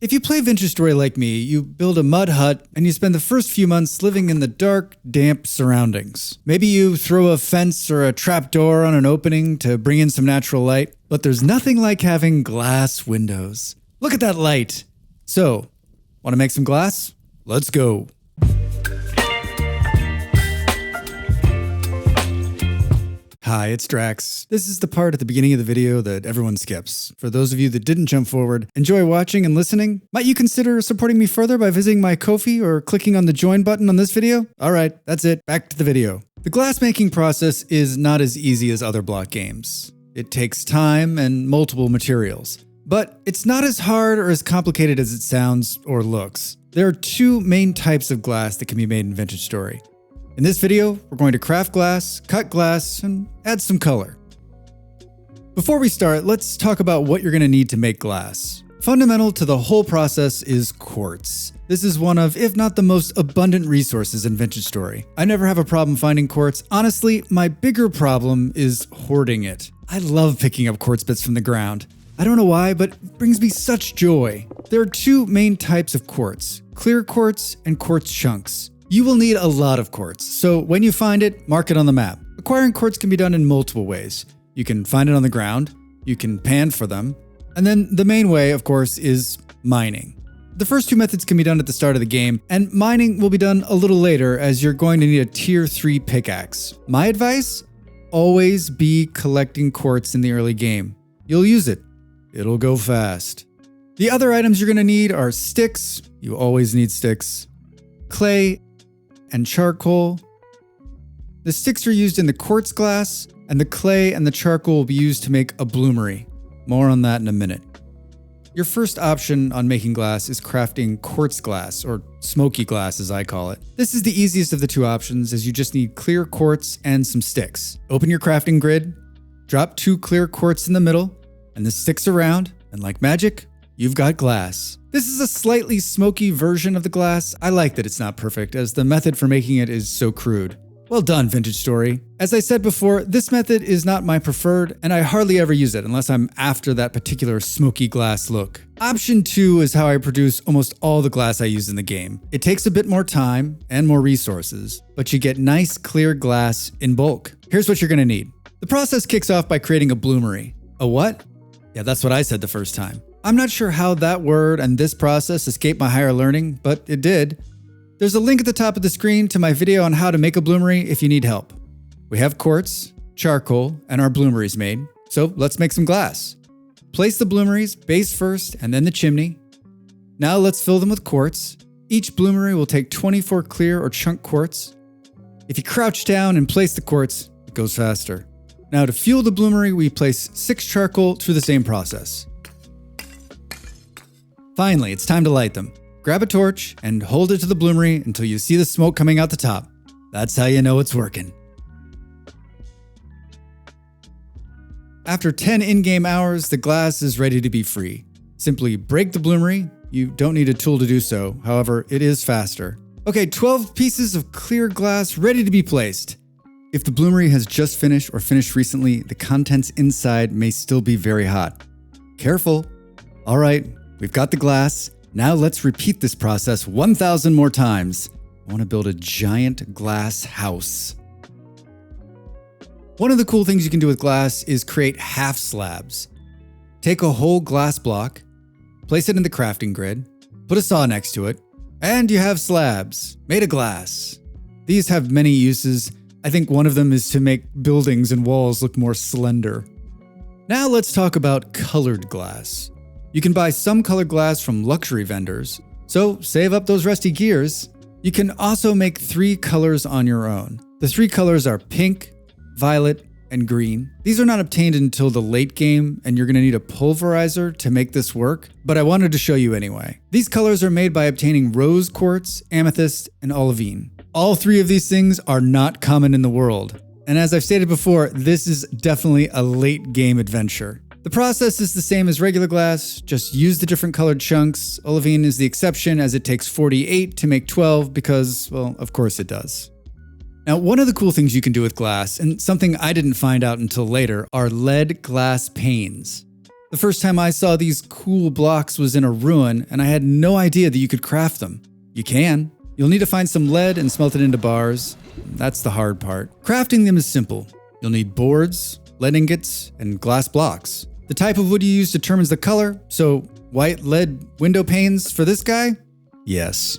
If you play Vintage Story like me, you build a mud hut and you spend the first few months living in the dark, damp surroundings. Maybe you throw a fence or a trapdoor on an opening to bring in some natural light, but there's nothing like having glass windows. Look at that light. So, want to make some glass? Let's go. Hi, it's Drax. This is the part at the beginning of the video that everyone skips. For those of you that didn't jump forward, enjoy watching and listening. Might you consider supporting me further by visiting my Ko-fi or clicking on the join button on this video? Alright, that's it. Back to the video. The glass making process is not as easy as other block games. It takes time and multiple materials. But it's not as hard or as complicated as it sounds or looks. There are two main types of glass that can be made in Vintage Story. In this video, we're going to craft glass, cut glass, and add some color. Before we start, let's talk about what you're going to need to make glass. Fundamental to the whole process is quartz. This is one of, if not the most abundant resources in Vintage Story. I never have a problem finding quartz. Honestly, my bigger problem is hoarding it. I love picking up quartz bits from the ground. I don't know why, but it brings me such joy. There are two main types of quartz, clear quartz and quartz chunks. You will need a lot of quartz, so when you find it, mark it on the map. Acquiring quartz can be done in multiple ways. You can find it on the ground, you can pan for them, and then the main way, of course, is mining. The first two methods can be done at the start of the game, and mining will be done a little later as you're going to need a tier 3 pickaxe. My advice? Always be collecting quartz in the early game. You'll use it. It'll go fast. The other items you're going to need are sticks. You always need sticks. Clay, and charcoal. The sticks are used in the quartz glass, and the clay and the charcoal will be used to make a bloomery. More on that in a minute. Your first option on making glass is crafting quartz glass, or smoky glass as I call it. This is the easiest of the two options as you just need clear quartz and some sticks. Open your crafting grid, drop 2 clear quartz in the middle, and the sticks around, and like magic, you've got glass. This is a slightly smoky version of the glass. I like that it's not perfect, as the method for making it is so crude. Well done, Vintage Story. As I said before, this method is not my preferred, and I hardly ever use it unless I'm after that particular smoky glass look. Option 2 is how I produce almost all the glass I use in the game. It takes a bit more time and more resources, but you get nice clear glass in bulk. Here's what you're gonna need. The process kicks off by creating a bloomery. A what? Yeah, that's what I said the first time. I'm not sure how that word and this process escaped my higher learning, but it did. There's a link at the top of the screen to my video on how to make a bloomery if you need help. We have quartz, charcoal, and our bloomeries made, so let's make some glass. Place the bloomeries base first and then the chimney. Now let's fill them with quartz. Each bloomery will take 24 clear or chunk quartz. If you crouch down and place the quartz, it goes faster. Now to fuel the bloomery, we place 6 charcoal through the same process. Finally, it's time to light them. Grab a torch and hold it to the bloomery until you see the smoke coming out the top. That's how you know it's working. After 10 in-game hours, the glass is ready to be free. Simply break the bloomery. You don't need a tool to do so, however, it is faster. Okay, 12 pieces of clear glass ready to be placed. If the bloomery has just finished or finished recently, the contents inside may still be very hot. Careful. All right. We've got the glass. Now let's repeat this process 1,000 more times. I want to build a giant glass house. One of the cool things you can do with glass is create half slabs. Take a whole glass block, place it in the crafting grid, put a saw next to it, and you have slabs made of glass. These have many uses. I think one of them is to make buildings and walls look more slender. Now let's talk about colored glass. You can buy some colored glass from luxury vendors, so save up those rusty gears. You can also make 3 colors on your own. The 3 colors are pink, violet, and green. These are not obtained until the late game, and you're going to need a pulverizer to make this work, but I wanted to show you anyway. These colors are made by obtaining rose quartz, amethyst, and olivine. All 3 of these things are not common in the world, and as I've stated before, this is definitely a late game adventure. The process is the same as regular glass, just use the different colored chunks. Olivine is the exception as it takes 48 to make 12 because, well, of course it does. Now, one of the cool things you can do with glass, and something I didn't find out until later, are lead glass panes. The first time I saw these cool blocks was in a ruin, and I had no idea that you could craft them. You can. You'll need to find some lead and smelt it into bars. That's the hard part. Crafting them is simple. You'll need boards, lead ingots, and glass blocks. The type of wood you use determines the color, so white lead window panes for this guy? Yes.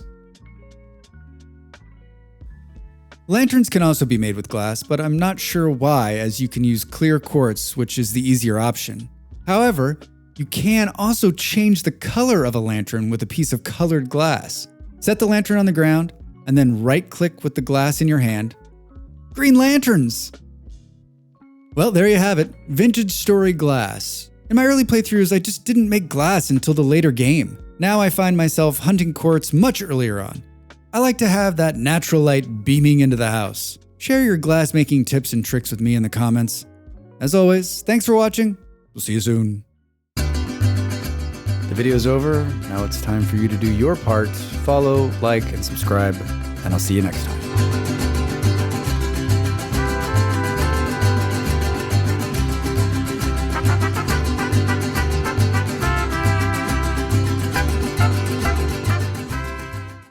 Lanterns can also be made with glass, but I'm not sure why, as you can use clear quartz, which is the easier option. However, you can also change the color of a lantern with a piece of colored glass. Set the lantern on the ground, and then right-click with the glass in your hand. Green lanterns! Well, there you have it. Vintage story glass. In my early playthroughs, I just didn't make glass until the later game. Now I find myself hunting quartz much earlier on. I like to have that natural light beaming into the house. Share your glass making tips and tricks with me in the comments. As always, thanks for watching. We'll see you soon. The video's over. Now it's time for you to do your part. Follow, like, and subscribe, and I'll see you next time.